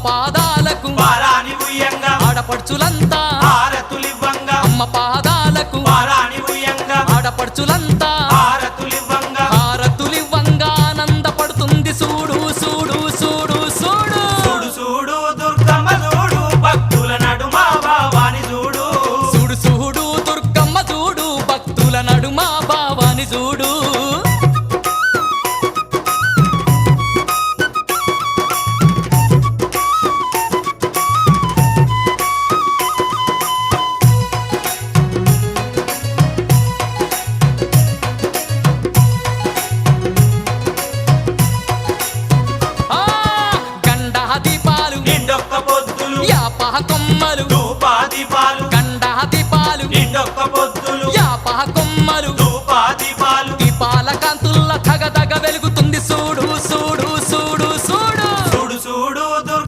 పాదాలకు వారాని ఉయ్యంగా ఆడపడుచులంతా హారతులివ్వంగా అమ్మ పాదాలకు వారాని ఉయ్యంగా ఆడపడుచులంతా హారతులివ్వంగా హారతులివ్వంగా ఆనందపడుతుంది చూడు చూడు చూడు చూడు చూడు చూడు దుర్గమ్మ చూడు భక్తుల నడుమ భావాని చూడు చూడు చూడు దుర్గమ్మ చూడు భక్తుల నడుమ భావాని చూడు గండా దీపాలు నిండొక్క పొద్దులు యాప కొమ్మలు